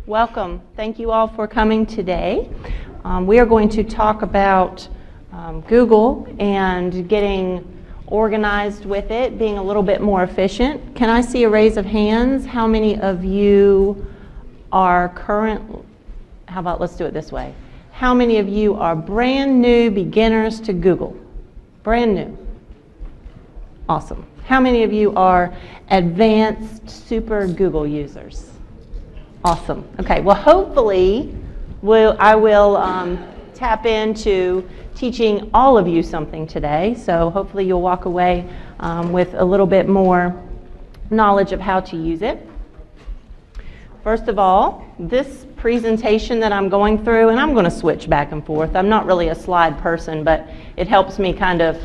Welcome. Thank you all for coming today. We are going to talk about Google and getting organized with it, being a little bit more efficient. Can I see a raise of hands? How many of you are how about let's do it this way. How many of you are brand new beginners to Google? Brand new. Awesome. How many of you are advanced super Google users? Awesome. Okay, well hopefully I will tap into teaching all of you something today. So hopefully you'll walk away with a little bit more knowledge of how to use it. First of all, this presentation that I'm going through, and I'm going to switch back and forth. I'm not really a slide person, but it helps me kind of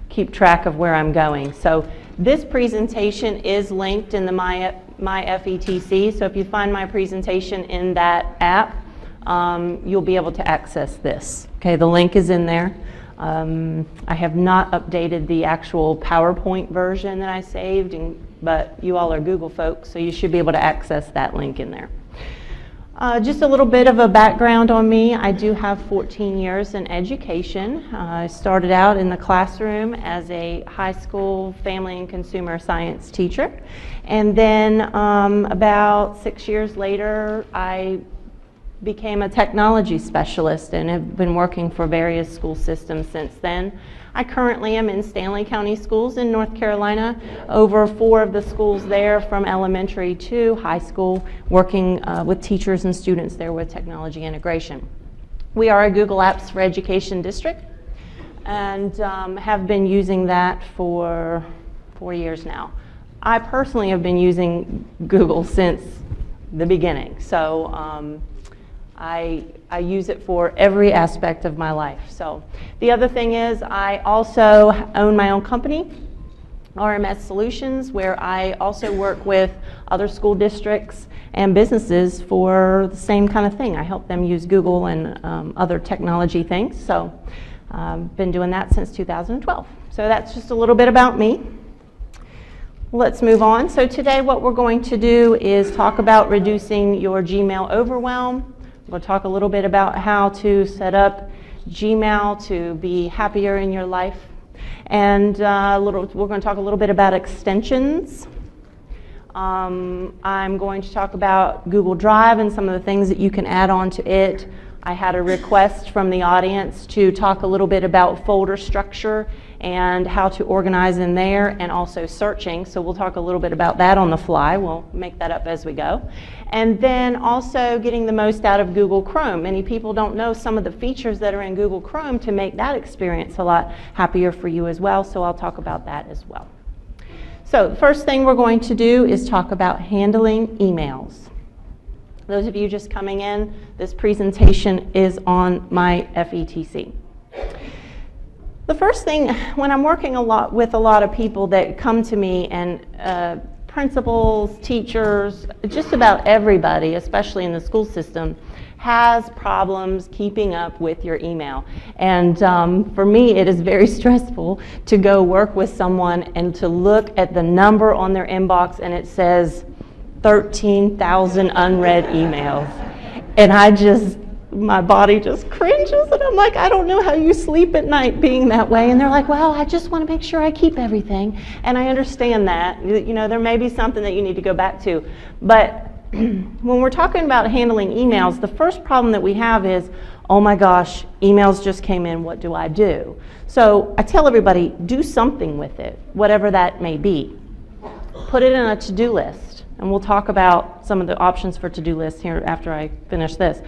keep track of where I'm going. So this presentation is linked in the My FETC, so if you find my presentation in that app, you'll be able to access this. Okay, the link is in there. I have not updated the actual PowerPoint version that I saved, but you all are Google folks, so you should be able to access that link in there. Just a little bit of a background on me. I do have 14 years in education. I started out in the classroom as a high school family and consumer science teacher. And then about 6 years later, I became a technology specialist and have been working for various school systems since then. I currently am in Stanley County Schools in North Carolina, over 4 of the schools there from elementary to high school, working with teachers and students there with technology integration. We are a Google Apps for Education district and have been using that for 4 years now. I personally have been using Google since the beginning, so I use it for every aspect of my life. So the other thing is I also own my own company, RMS Solutions, where I also work with other school districts and businesses for the same kind of thing. I help them use Google and other technology things. So I've been doing that since 2012. So that's just a little bit about me. Let's move on. So today what we're going to do is talk about reducing your Gmail overwhelm. We'll talk a little bit about how to set up Gmail to be happier in your life. And we're going to talk a little bit about extensions. I'm going to talk about Google Drive and some of the things that you can add on to it. I had a request from the audience to talk a little bit about folder structure and how to organize in there, and also searching. So we'll talk a little bit about that on the fly. We'll make that up as we go. And then also getting the most out of Google Chrome. Many people don't know some of the features that are in Google Chrome to make that experience a lot happier for you as well. So I'll talk about that as well. So the first thing we're going to do is talk about handling emails. Those of you just coming in, this presentation is on My FETC. The first thing, when I'm working with a lot of people that come to me, and principals, teachers, just about everybody, especially in the school system, has problems keeping up with your email. And for me, it is very stressful to go work with someone and to look at the number on their inbox and it says 13,000 unread emails. And my body just cringes, and I'm like, I don't know how you sleep at night being that way. And they're like, well, I just want to make sure I keep everything. And I understand that. You know, there may be something that you need to go back to. But when we're talking about handling emails, the first problem that we have is, oh my gosh, emails just came in, what do I do? So I tell everybody, do something with it, whatever that may be. Put it in a to-do list. And we'll talk about some of the options for to-do lists here after I finish this.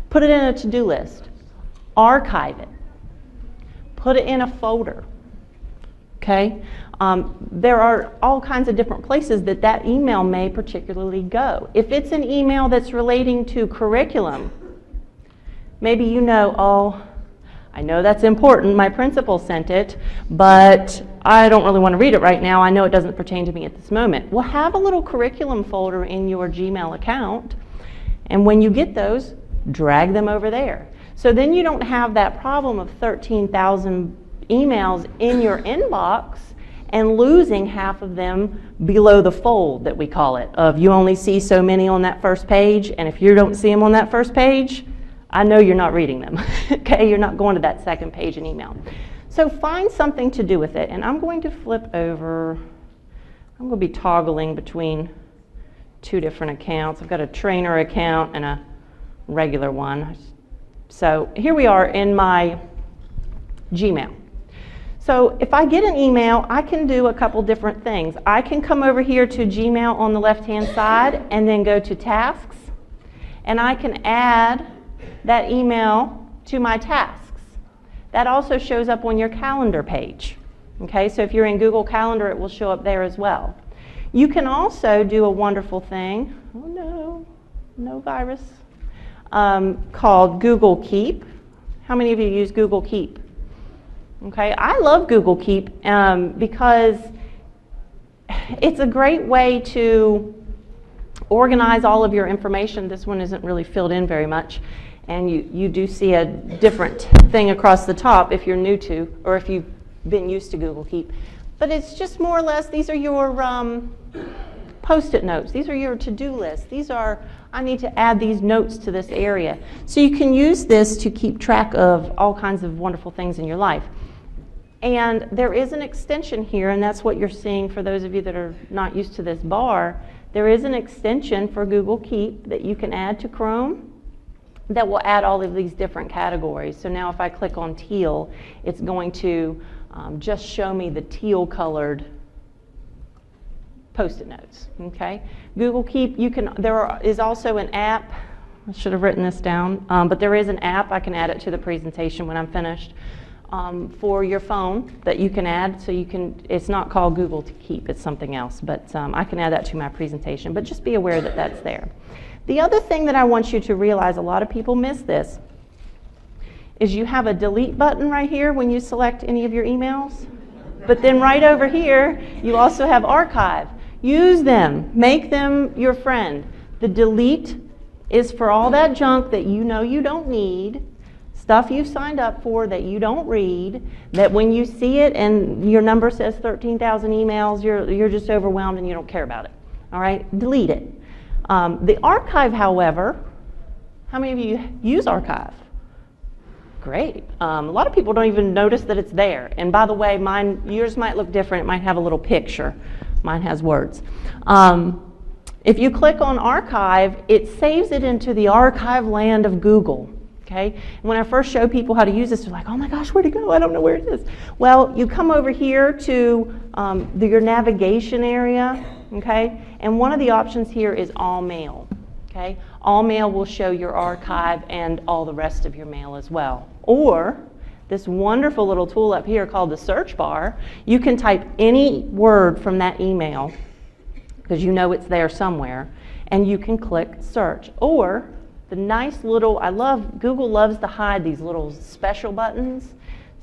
Put it in a to-do list. Archive it. Put it in a folder. Okay? There are all kinds of different places that email may particularly go. If it's an email that's relating to curriculum, maybe you know, oh, I know that's important, my principal sent it, but I don't really want to read it right now. I know it doesn't pertain to me at this moment. Well, have a little curriculum folder in your Gmail account, and when you get those, drag them over there. So then you don't have that problem of 13,000 emails in your inbox, and losing half of them below the fold that we call it, of you only see so many on that first page, and if you don't see them on that first page, I know you're not reading them, okay? You're not going to that second page in email. So find something to do with it, and I'm going to flip over, I'm going to be toggling between two different accounts. I've got a trainer account and a regular one. So here we are in my Gmail. So if I get an email, I can do a couple different things. I can come over here to Gmail on the left-hand side and then go to Tasks, and I can add that email to my tasks. That also shows up on your calendar page. Okay, so if you're in Google Calendar, it will show up there as well. You can also do a wonderful thing, oh no, no virus, called Google Keep. How many of you use Google Keep? Okay, I love Google Keep because it's a great way to organize all of your information. This one isn't really filled in very much, and you do see a different thing across the top if you're new to, or if you've been used to Google Keep. But it's just more or less, these are your post-it notes. These are your to-do lists. These are, I need to add these notes to this area. So you can use this to keep track of all kinds of wonderful things in your life. And there is an extension here, and that's what you're seeing for those of you that are not used to this bar. There is an extension for Google Keep that you can add to Chrome that will add all of these different categories. So now if I click on teal, it's going to just show me the teal colored post-it notes, okay? Google Keep, there is also an app. I should have written this down, but there is an app. I can add it to the presentation when I'm finished. For your phone that you can add, so you can, it's not called Google to Keep, it's something else, but I can add that to my presentation, but just be aware that that's there. The other thing that I want you to realize, a lot of people miss this, is you have a delete button right here when you select any of your emails, but then right over here you also have archive. Use them, make them your friend. The delete is for all that junk that you know you don't need, stuff you've signed up for that you don't read, that when you see it and your number says 13,000 emails, you're just overwhelmed and you don't care about it. All right, delete it. The archive, however, how many of you use archive? Great. A lot of people don't even notice that it's there. And by the way, yours might look different. It might have a little picture. Mine has words. If you click on archive, it saves it into the archive land of Google. Okay? And when I first show people how to use this, they're like, oh my gosh, where'd it go? I don't know where it is. Well, you come over here to your navigation area, okay? And one of the options here is all mail, okay? All mail will show your archive and all the rest of your mail as well. Or this wonderful little tool up here called the search bar. You can type any word from that email, because you know it's there somewhere, and you can click search. Or the nice little, Google loves to hide these little special buttons.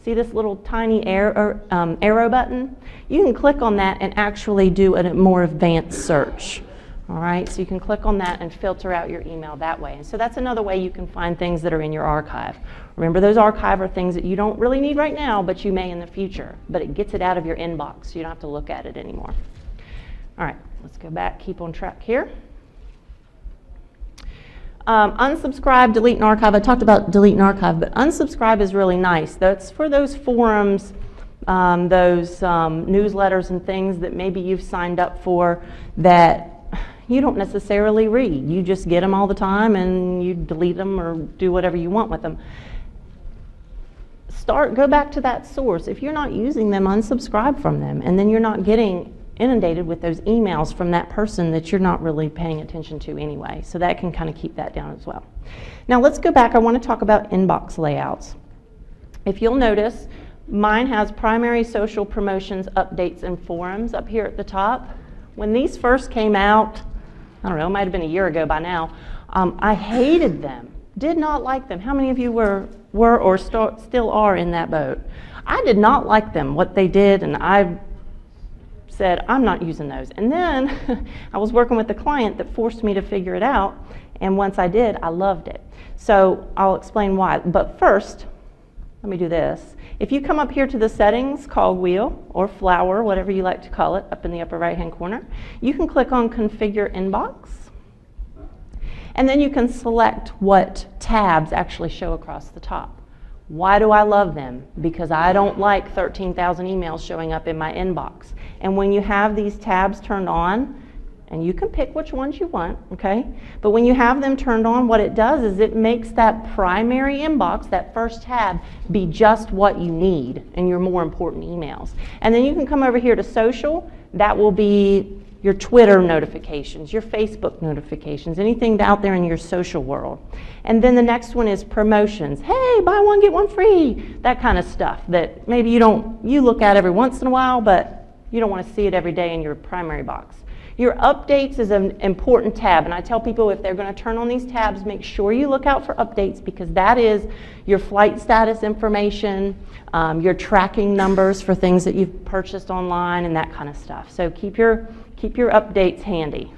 See this little tiny arrow button? You can click on that and actually do a more advanced search. All right, so you can click on that and filter out your email that way. And so that's another way you can find things that are in your archive. Remember, those archive are things that you don't really need right now, but you may in the future. But it gets it out of your inbox, so you don't have to look at it anymore. All right, let's go back, keep on track here. Unsubscribe, delete, and archive. I talked about delete and archive, but unsubscribe is really nice. That's for those forums, those newsletters and things that maybe you've signed up for that you don't necessarily read. You just get them all the time and you delete them or do whatever you want with them. Go back to that source. If you're not using them, unsubscribe from them, and then you're not getting inundated with those emails from that person that you're not really paying attention to anyway. So that can kind of keep that down as well. Now let's go back. I want to talk about inbox layouts. If you'll notice, mine has primary, social, promotions, updates, and forums up here at the top. When these first came out, I don't know, it might have been a year ago by now, I hated them, did not like them. How many of you were or still are in that boat? I did not like them, what they did, and I said, I'm not using those. And then I was working with a client that forced me to figure it out, and once I did, I loved it. So I'll explain why. But first, let me do this. If you come up here to the settings cogwheel or flower, whatever you like to call it, up in the upper right-hand corner, you can click on Configure Inbox. And then you can select what tabs actually show across the top. Why do I love them? Because I don't like 13,000 emails showing up in my inbox. And when you have these tabs turned on, and you can pick which ones you want, okay? But when you have them turned on, what it does is it makes that primary inbox, that first tab, be just what you need in your more important emails. And then you can come over here to social. That will be your Twitter notifications, your Facebook notifications, anything out there in your social world. And then the next one is promotions. Hey, buy one, get one free. That kind of stuff that maybe you look at every once in a while, but you don't want to see it every day in your primary box. Your updates is an important tab, and I tell people if they're going to turn on these tabs, make sure you look out for updates, because that is your flight status information, your tracking numbers for things that you've purchased online and that kind of stuff. So keep your updates handy.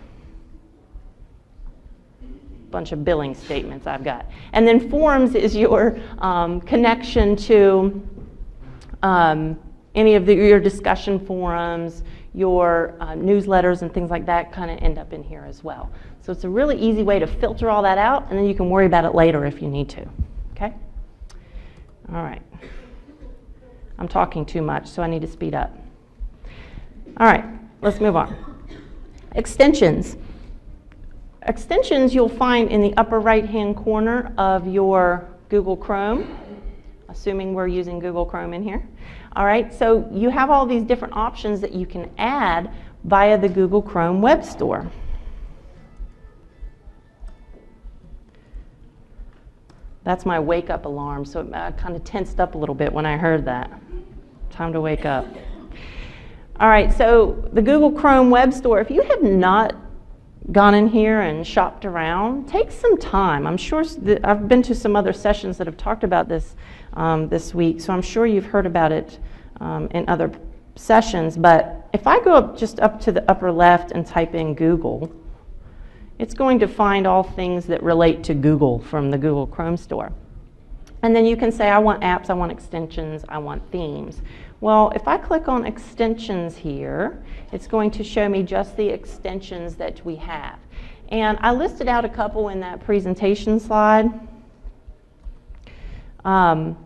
Bunch of billing statements I've got. And then forms is your connection to any of your discussion forums, your newsletters and things like that kind of end up in here as well. So it's a really easy way to filter all that out, and then you can worry about it later if you need to. Okay? All right. I'm talking too much, so I need to speed up. All right, let's move on. Extensions. Extensions you'll find in the upper right-hand corner of your Google Chrome, assuming we're using Google Chrome in here. All right, so you have all these different options that you can add via the Google Chrome Web Store. That's my wake up alarm, so I kind of tensed up a little bit when I heard that. Time to wake up. All right, so the Google Chrome Web Store, if you have not gone in here and shopped around, take some time. I'm sure I've been to some other sessions that have talked about this this week, so I'm sure you've heard about it in other sessions. But if I go up to the upper left and type in Google, it's going to find all things that relate to Google from the Google Chrome Store. And then you can say, I want apps, I want extensions, I want themes. Well, if I click on extensions here, it's going to show me just the extensions that we have. And I listed out a couple in that presentation slide. All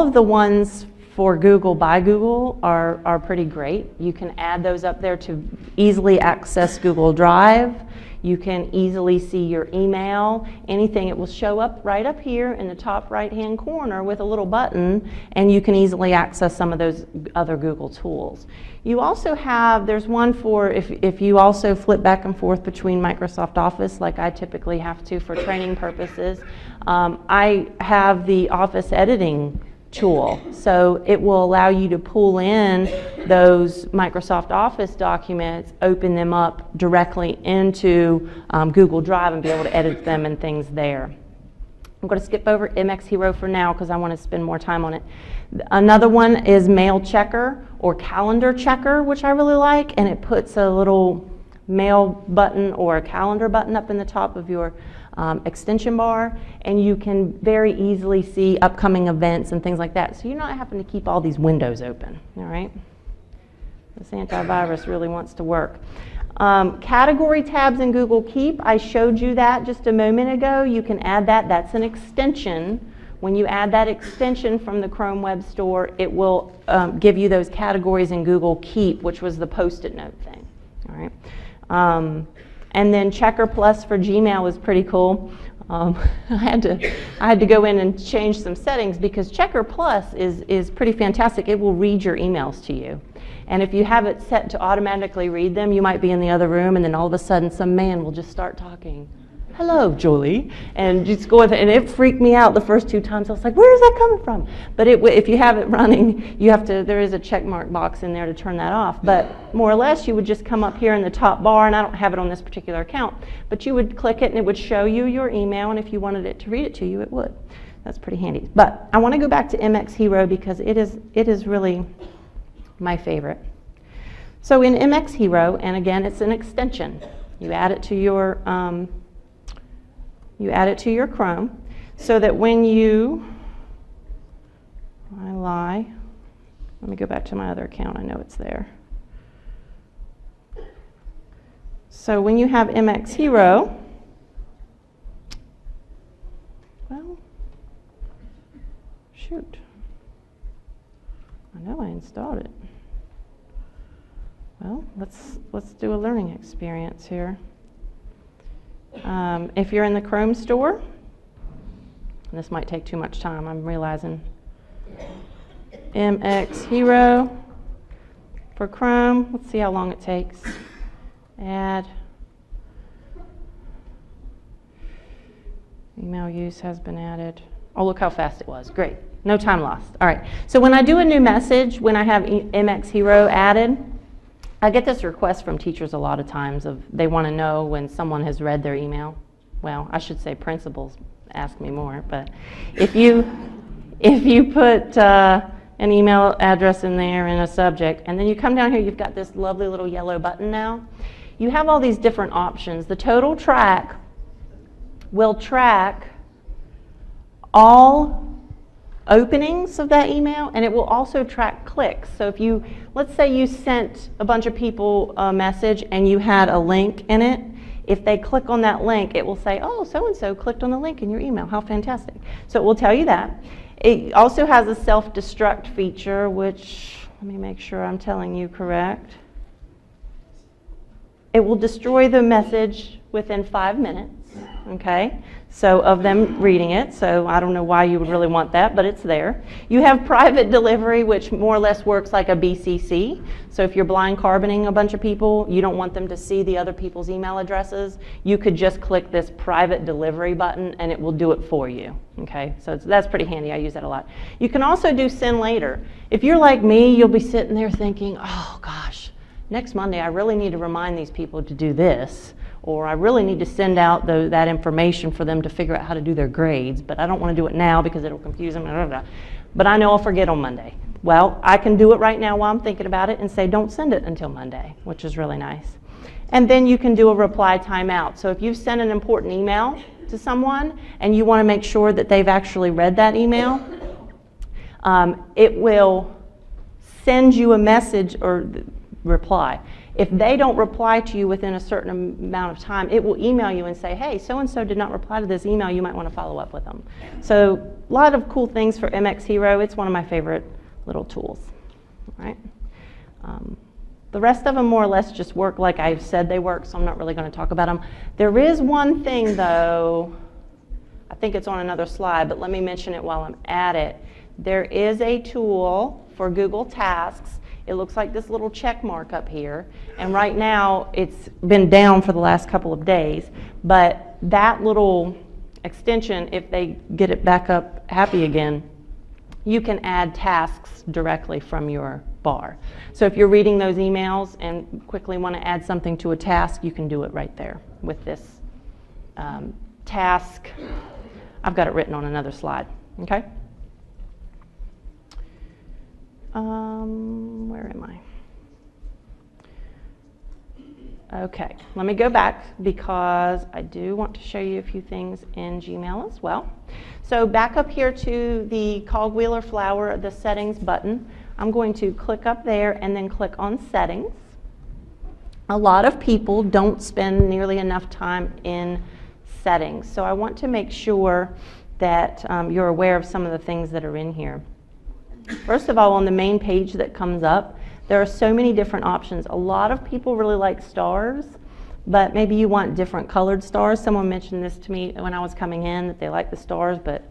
of the ones for Google by Google are pretty great. You can add those up there to easily access Google Drive. You can easily see your email, anything. It will show up right up here in the top right-hand corner with a little button, and you can easily access some of those other Google tools. You also have, there's one for if you also flip back and forth between Microsoft Office, like I typically have to for training purposes. I have the Office editing tool, so it will allow you to pull in those Microsoft Office documents, open them up directly into Google Drive and be able to edit them and things there. I'm going to skip over MX Hero for now because I want to spend more time on it. Another one is Mail Checker or Calendar Checker, which I really like, and it puts a little mail button or a calendar button up in the top of your extension bar, and you can very easily see upcoming events and things like that. So you're not having to keep all these windows open, all right? This antivirus really wants to work. Category tabs in Google Keep, I showed you that just a moment ago. You can add that. That's an extension. When you add that extension from the Chrome Web Store, it will give you those categories in Google Keep, which was the Post-it note thing, all right? And then Checker Plus for Gmail is pretty cool. I had to go in and change some settings because Checker Plus is pretty fantastic. It will read your emails to you. And if you have it set to automatically read them, you might be in the other room and then all of a sudden some man will just start talking. Hello, Julie, and just go with it. And it freaked me out the first 2 times. I was like, where is that coming from? But if you have it running, you have to, there is a check mark box in there to turn that off. But more or less, you would just come up here in the top bar, and I don't have it on this particular account, but you would click it and it would show you your email, and if you wanted it to read it to you, it would. That's pretty handy. But I want to go back to MX Hero because it is really my favorite. So in MX Hero, and again, it's an extension. You add it to your Chrome. so that when you, I lie, let me go back to my other account, I know it's there. So when you have MX Hero, well, shoot, I know I installed it. Well, let's do a learning experience here. If you're in the Chrome store, and this might take too much time, I'm realizing. MX Hero for Chrome. Let's see how long it takes. Add. Email use has been added. Oh, look how fast it was. Great. No time lost. All right. So when I do a new message, when I have MX Hero added, I get this request from teachers a lot of times of they want to know when someone has read their email. Well, I should say principals ask me more, but if you put an email address in there and a subject, and then you come down here, you've got this lovely little yellow button now. You have all these different options. The total track will track all openings of that email, and it will also track clicks. So if you, let's say you sent a bunch of people a message and you had a link in it, if they click on that link, it will say, oh, so-and-so clicked on the link in your email. How fantastic. So it will tell you that. It also has a self-destruct feature, which, let me make sure I'm telling you correct. It will destroy the message within 5 minutes, okay? So of them reading it, so I don't know why you would really want that, but it's there. You have private delivery, which more or less works like a BCC. So if you're blind carboning a bunch of people, you don't want them to see the other people's email addresses, you could just click this private delivery button and it will do it for you, okay? So that's pretty handy, I use that a lot. You can also do send later. If you're like me, you'll be sitting there thinking, oh gosh, next Monday I really need to remind these people to do this, or I really need to send out that information for them to figure out how to do their grades, but I don't want to do it now because it'll confuse them, blah, blah, blah. But I know I'll forget on Monday. Well, I can do it right now while I'm thinking about it and say don't send it until Monday, which is really nice. And then you can do a reply timeout. So if you've sent an important email to someone and you want to make sure that they've actually read that email, it will send you a message or reply. If they don't reply to you within a certain amount of time, it will email you and say, hey, so-and-so did not reply to this email, you might want to follow up with them. So a lot of cool things for MX Hero. It's one of my favorite little tools. All right. The rest of them more or less just work like I've said they work, so I'm not really going to talk about them. There is one thing though, I think it's on another slide, but let me mention it while I'm at it. There is a tool for Google Tasks. It looks like this little check mark up here, and right now it's been down for the last couple of days, but that little extension, if they get it back up happy again, you can add tasks directly from your bar. So if you're reading those emails and quickly want to add something to a task, you can do it right there with this task. I've got it written on another slide, okay? Where am I? Okay, let me go back because I do want to show you a few things in Gmail as well. So back up here to the cogwheel or flower, the settings button. I'm going to click up there and then click on settings. A lot of people don't spend nearly enough time in settings, so I want to make sure that you're aware of some of the things that are in here. First of all, on the main page that comes up, there are so many different options. A lot of people really like stars, but maybe you want different colored stars. Someone mentioned this to me when I was coming in, that they like the stars, but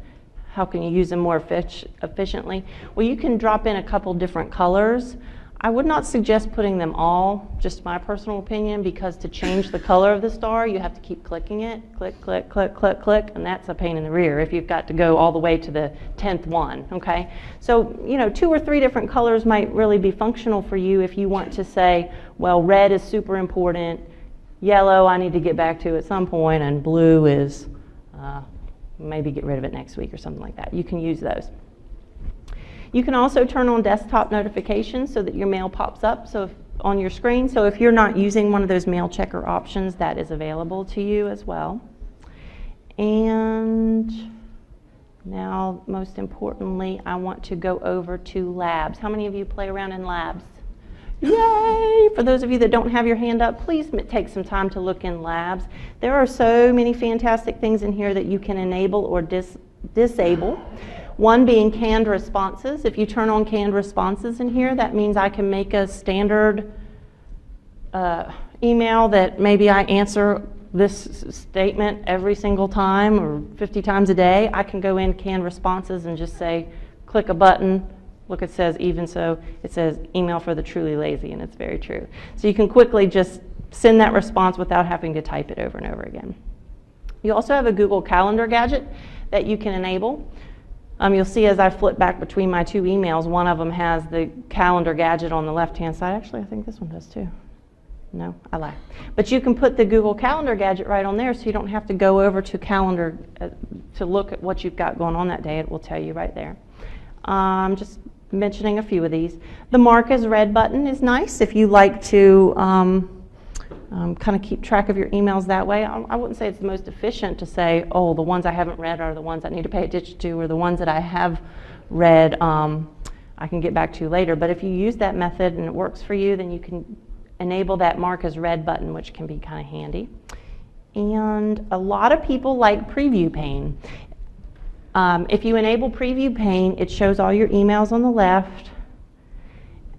how can you use them more efficiently? Well, you can drop in a couple different colors. I would not suggest putting them all, just my personal opinion, because to change the color of the star, you have to keep clicking it. Click, click, click, click, click, and that's a pain in the rear if you've got to go all the way to the 10th one, okay? So, you know, 2 or 3 different colors might really be functional for you if you want to say, well, red is super important, yellow I need to get back to at some point, and blue is maybe get rid of it next week or something like that. You can use those. You can also turn on desktop notifications so that your mail pops up on your screen. So if you're not using one of those mail checker options, that is available to you as well. And Now, most importantly, I want to go over to labs. How many of you play around in labs? Yay! For those of you that don't have your hand up, please take some time to look in labs. There are so many fantastic things in here that you can enable or disable. One being canned responses. If you turn on canned responses in here, that means I can make a standard email that maybe I answer this statement every single time or 50 times a day. I can go in canned responses and just say, click a button. Look, it says, even so, it says email for the truly lazy, and it's very true. So you can quickly just send that response without having to type it over and over again. You also have a Google Calendar gadget that you can enable. You'll see as I flip back between my two emails, one of them has the calendar gadget on the left-hand side. Actually, I think this one does too. No, I lie. But you can put the Google Calendar gadget right on there, so you don't have to go over to Calendar to look at what you've got going on that day. It will tell you right there. Just mentioning a few of these. The mark as read button is nice if you like to kind of keep track of your emails that way. I wouldn't say it's the most efficient to say, oh, the ones I haven't read are the ones I need to pay attention to, or the ones that I have read I can get back to later. But if you use that method and it works for you, then you can enable that mark as read button, which can be kind of handy. And a lot of people like preview pane. If you enable preview pane, it shows all your emails on the left,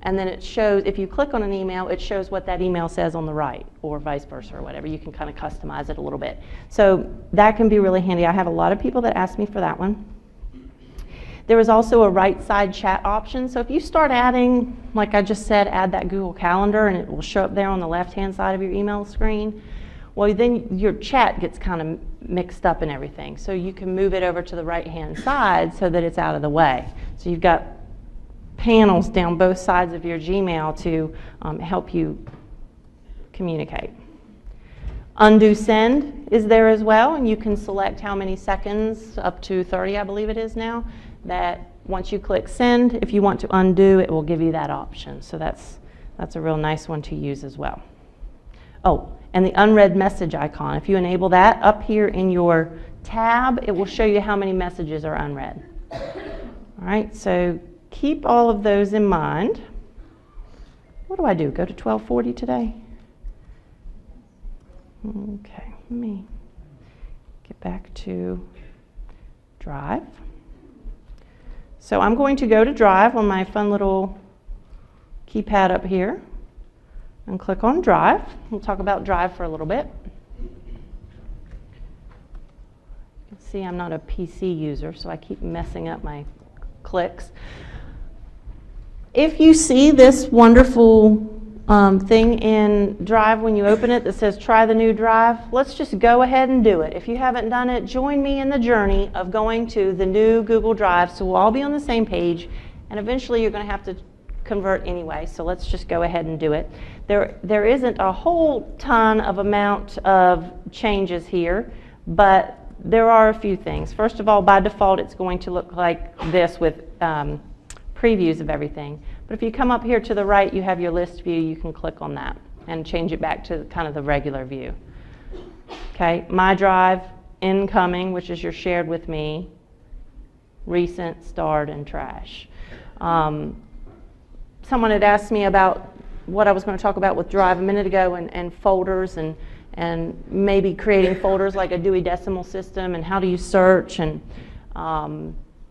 and then it shows, if you click on an email, it shows what that email says on the right, or vice versa, or whatever. You can kind of customize it a little bit. So that can be really handy. I have a lot of people that ask me for that one. There is also a right side chat option. So if you start adding, like I just said, add that Google Calendar, and it will show up there on the left-hand side of your email screen. Well, then your chat gets kind of mixed up in everything. So you can move it over to the right-hand side so that it's out of the way. So you've got panels down both sides of your Gmail to help you communicate. Undo send is there as well, and you can select how many seconds, up to 30 I believe it is now, that once you click send, if you want to undo, it will give you that option. So that's a real nice one to use as well. Oh, and the unread message icon, if you enable that up here in your tab, it will show you how many messages are unread. All right, so keep all of those in mind. What do I do? Go to 1240 today? Okay, let me get back to Drive. So I'm going to go to Drive on my fun little keypad up here and click on Drive. We'll talk about Drive for a little bit. You can see I'm not a PC user, so I keep messing up my clicks. If you see this wonderful thing in Drive when you open it that says try the new Drive, let's just go ahead and do it. If you haven't done it, join me in the journey of going to the new Google Drive, so we'll all be on the same page, and eventually you're going to have to convert anyway, so let's just go ahead and do it. There isn't a whole ton of amount of changes here, but there are a few things. First of all, by default, it's going to look like this with previews of everything. But if you come up here to the right, you have your list view. You can click on that and change it back to kind of the regular view. Okay, My Drive, Incoming, which is your shared with me, Recent, Starred, and Trash. Someone had asked me about what I was going to talk about with Drive a minute ago, and folders, and maybe creating folders like a Dewey Decimal System, and how do you search, and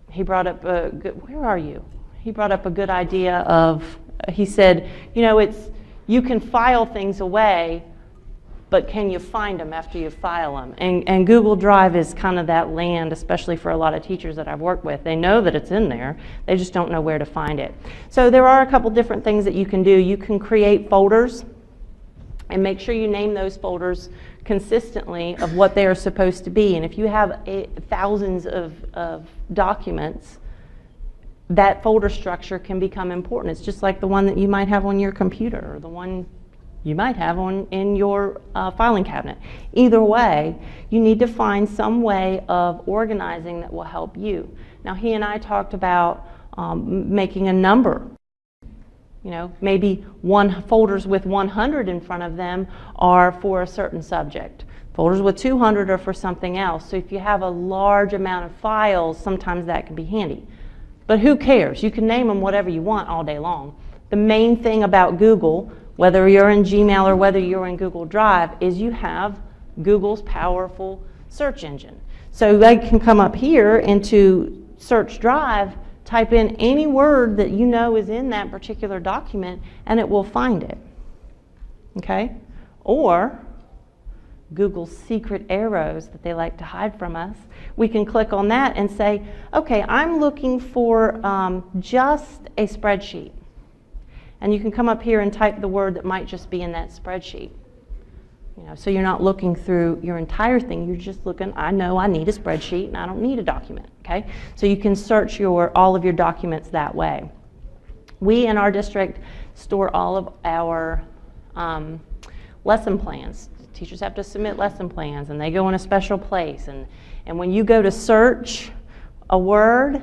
he brought up a good, where are you? He brought up a good idea of, he said, you know, you can file things away, but can you find them after you file them? And Google Drive is kind of that land, especially for a lot of teachers that I've worked with. They know that it's in there, they just don't know where to find it. So there are a couple different things that you can do. You can create folders and make sure you name those folders consistently of what they are supposed to be. And if you have thousands of documents, that folder structure can become important. It's just like the one that you might have on your computer, or the one you might have in your filing cabinet. Either way, you need to find some way of organizing that will help you. Now, he and I talked about making a number. You know, maybe folders with 100 in front of them are for a certain subject. Folders with 200 are for something else. So if you have a large amount of files, sometimes that can be handy. But who cares? You can name them whatever you want all day long. The main thing about Google, whether you're in Gmail or whether you're in Google Drive, is you have Google's powerful search engine. So they can come up here into Search Drive, type in any word that you know is in that particular document, and it will find it. Okay? Or Google's secret arrows that they like to hide from us. We can click on that and say, okay, I'm looking for just a spreadsheet. And you can come up here and type the word that might just be in that spreadsheet. So you're not looking through your entire thing, you're just looking, I know I need a spreadsheet and I don't need a document, okay? So you can search all of your documents that way. We in our district store all of our lesson plans. Teachers have to submit lesson plans and they go in a special place. And when you go to search a word,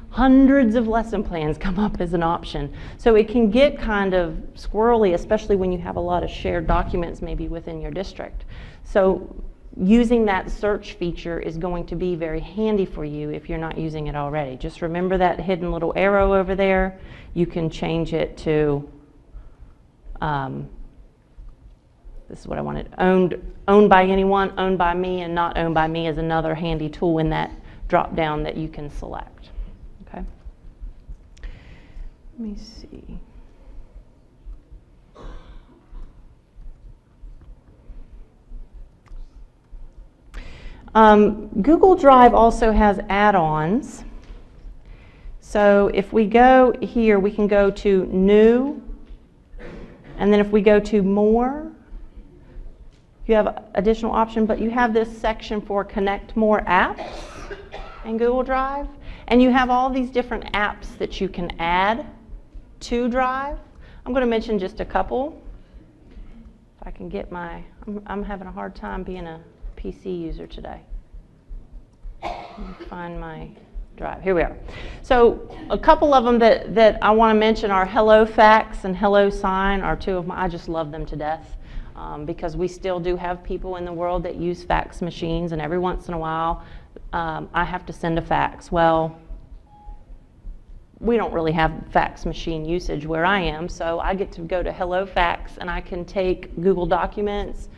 hundreds of lesson plans come up as an option. So it can get kind of squirrely, especially when you have a lot of shared documents maybe within your district. So using that search feature is going to be very handy for you if you're not using it already. Just remember that hidden little arrow over there. You can change it to, this is what I wanted, owned by anyone, owned by me, and not owned by me is another handy tool in that drop down that you can select. Okay. Let me see. Google Drive also has add-ons. So if we go here, we can go to New, and then if we go to More, you have additional option, but you have this section for Connect More Apps in Google Drive. And you have all these different apps that you can add to Drive. I'm going to mention just a couple. If I can get I'm having a hard time being a PC user today. Let me find my Drive. Here we are. So a couple of them that I want to mention are Hello Fax and Hello Sign are two of my, I just love them to death. Because we still do have people in the world that use fax machines, and every once in a while I have to send a fax. Well, we don't really have fax machine usage where I am, so I get to go to Hello Fax and I can take Google Documents,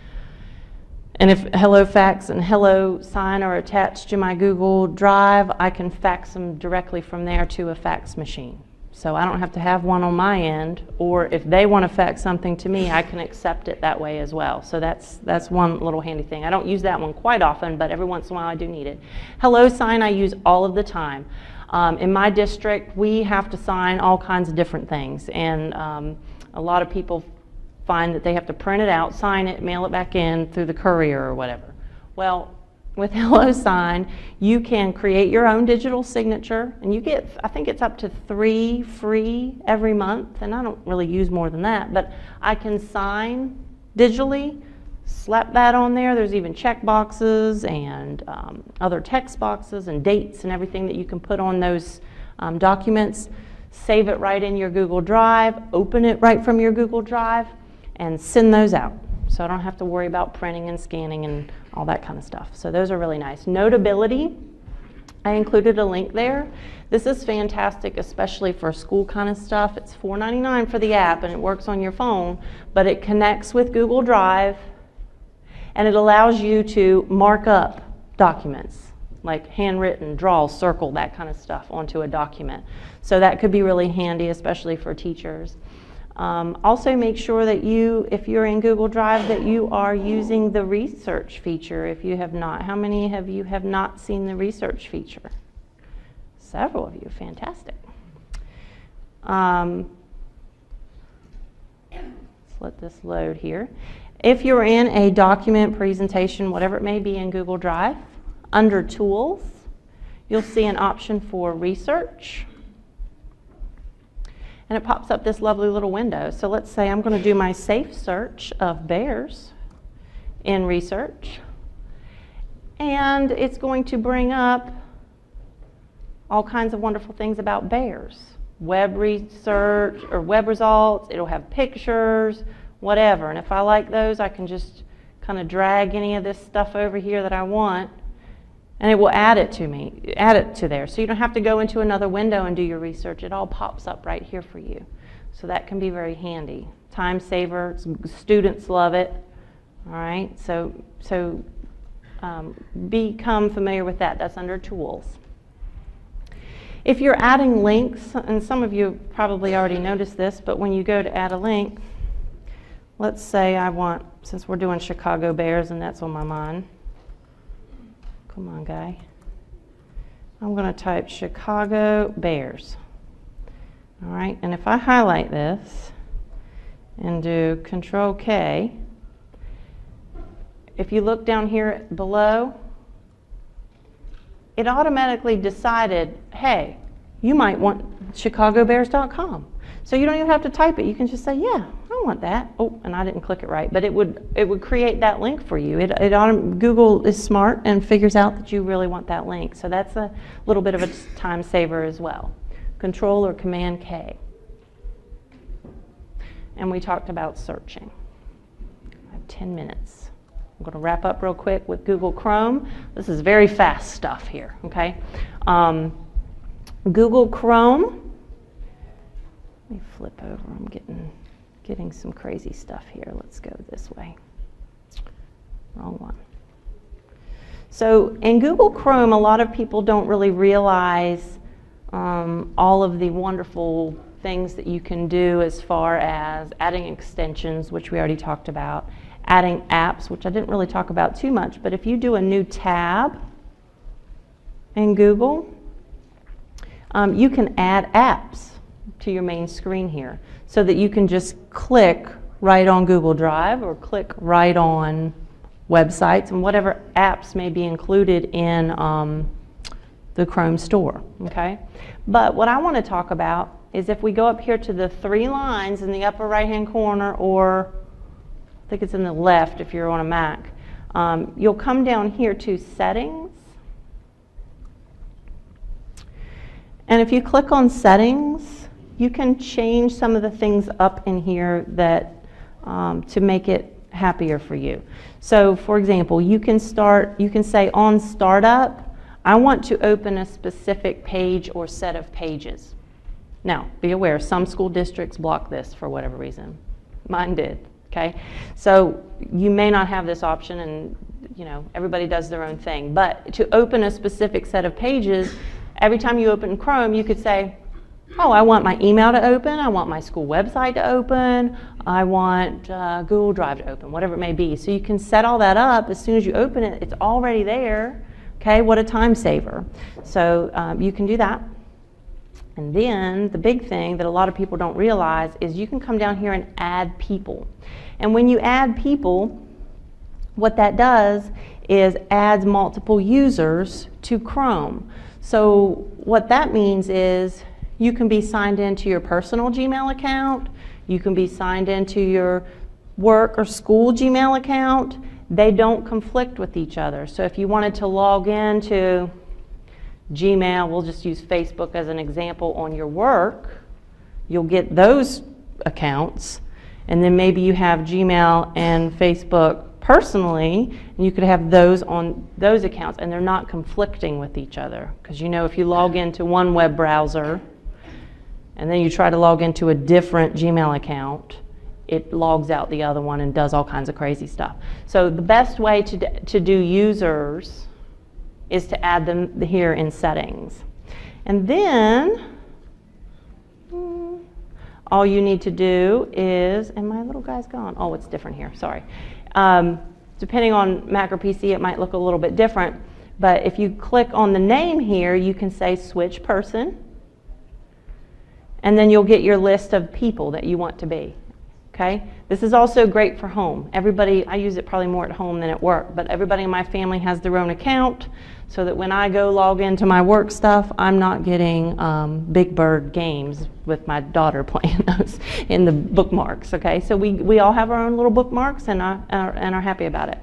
and if Hello Fax and Hello Sign are attached to my Google Drive, I can fax them directly from there to a fax machine. So I don't have to have one on my end, or if they want to fax something to me, I can accept it that way as well. So that's one little handy thing. I don't use that one quite often, but every once in a while I do need it. Hello Sign I use all of the time. In my district, we have to sign all kinds of different things, and a lot of people find that they have to print it out, sign it, mail it back in through the courier or whatever. Well, with Hello Sign, you can create your own digital signature, and you get, I think it's up to 3 free every month, and I don't really use more than that, but I can sign digitally, slap that on there. There's even check boxes and other text boxes and dates and everything that you can put on those documents. Save it right in your Google Drive, open it right from your Google Drive, and send those out. So I don't have to worry about printing and scanning and all that kind of stuff. So those are really nice. Notability, I included a link there. This is fantastic, especially for school kind of stuff. It's $4.99 for the app, and it works on your phone, but it connects with Google Drive, and it allows you to mark up documents, like handwritten, draw, circle, that kind of stuff onto a document. So that could be really handy, especially for teachers. Also make sure that if you're in Google Drive, that you are using the research feature. If you have not, how many of you have not seen the research feature? Several of you, fantastic. Let's let this load here. If you're in a document, presentation, whatever it may be in Google Drive, under Tools, you'll see an option for Research. And it pops up this lovely little window. So let's say I'm going to do my safe search of bears in research. And it's going to bring up all kinds of wonderful things about bears. Web research or web results, it'll have pictures, whatever. And if I like those, I can just kind of drag any of this stuff over here that I want, and it will add it to there. So you don't have to go into another window and do your research. It all pops up right here for you. So that can be very handy. Time saver, students love it. All right, so become familiar with that. That's under Tools. If you're adding links, and some of you probably already noticed this, but when you go to add a link, let's say I want, since we're doing Chicago Bears and that's on my mind, come on, guy. I'm going to type Chicago Bears. All right, and if I highlight this and do Control K, if you look down here below, it automatically decided, hey, you might want chicagobears.com. So you don't even have to type it. You can just say, yeah, I want that. Oh, and I didn't click it right, but it would create that link for you. Google is smart and figures out that you really want that link. So that's a little bit of a time saver as well. Control or Command K. And we talked about searching. I have 10 minutes. I'm going to wrap up real quick with Google Chrome. This is very fast stuff here, okay? Google Chrome. Let me flip over. I'm getting some crazy stuff here. Let's go this way. Wrong one. So in Google Chrome, a lot of people don't really realize all of the wonderful things that you can do as far as adding extensions, which we already talked about, adding apps, which I didn't really talk about too much, but if you do a new tab in Google, you can add apps to your main screen here so that you can just click right on Google Drive or click right on websites and whatever apps may be included in the Chrome store, okay? But what I want to talk about is if we go up here to the 3 lines in the upper right-hand corner, or I think it's in the left if you're on a Mac, you'll come down here to Settings. And if you click on Settings, you can change some of the things up in here that to make it happier for you. So for example, you can say on startup, I want to open a specific page or set of pages. Now, be aware, some school districts block this for whatever reason. Mine did. Okay, so you may not have this option, and everybody does their own thing. But to open a specific set of pages, every time you open Chrome, you could say, oh, I want my email to open, I want my school website to open, I want Google Drive to open, whatever it may be. So you can set all that up. As soon as you open it, it's already there. Okay, what a time saver. So you can do that. And then the big thing that a lot of people don't realize is you can come down here and add people. And when you add people, what that does is adds multiple users to Chrome. So what that means is you can be signed into your personal Gmail account, you can be signed into your work or school Gmail account. They don't conflict with each other. So if you wanted to log into Gmail, we'll just use Facebook as an example, on your work, you'll get those accounts, and then maybe you have Gmail and Facebook personally, and you could have those on those accounts, and they're not conflicting with each other. Because if you log into one web browser and then you try to log into a different Gmail account, it logs out the other one and does all kinds of crazy stuff. So the best way to do users is to add them here in Settings. And then all you need to do is, and my little guy's gone. Oh, it's different here, sorry. Depending on Mac or PC, it might look a little bit different, but if you click on the name here, you can say switch person, and then you'll get your list of people that you want to be. Okay? This is also great for home. Everybody, I use it probably more at home than at work, but everybody in my family has their own account, so that when I go log into my work stuff, I'm not getting Big Bird games with my daughter playing those in the bookmarks. Okay, so we all have our own little bookmarks and are happy about it.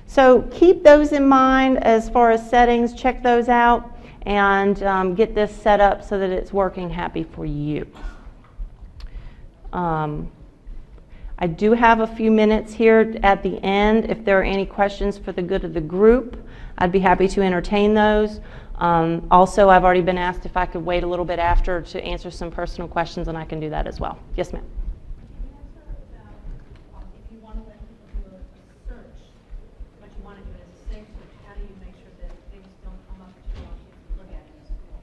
So keep those in mind as far as settings. Check those out and get this set up so that it's working happy for you. I do have a few minutes here at the end. If there are any questions for the good of the group, I'd be happy to entertain those. Also, I've already been asked if I could wait a little bit after to answer some personal questions, and I can do that as well. Yes, ma'am. If you want to let people do a search, but you want to do it as a safe search, how do you make sure that things don't come up that you want kids to look at in school?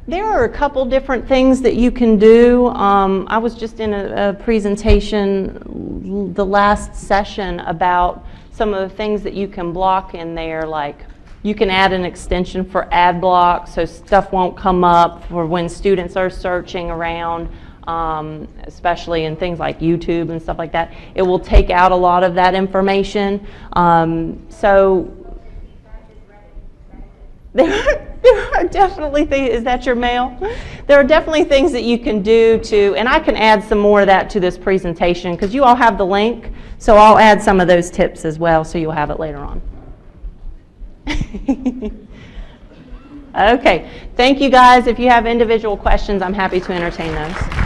There are a couple different things that you can do. I was just in a presentation the last session about some of the things that you can block in there, like you can add an extension for ad block so stuff won't come up for when students are searching around, especially in things like YouTube and stuff like that. It will take out a lot of that information. So there are definitely things, is that your mail? There are definitely things that you can do to, and I can add some more of that to this presentation because you all have the link, so I'll add some of those tips as well so you'll have it later on. Okay, thank you guys. If you have individual questions, I'm happy to entertain those.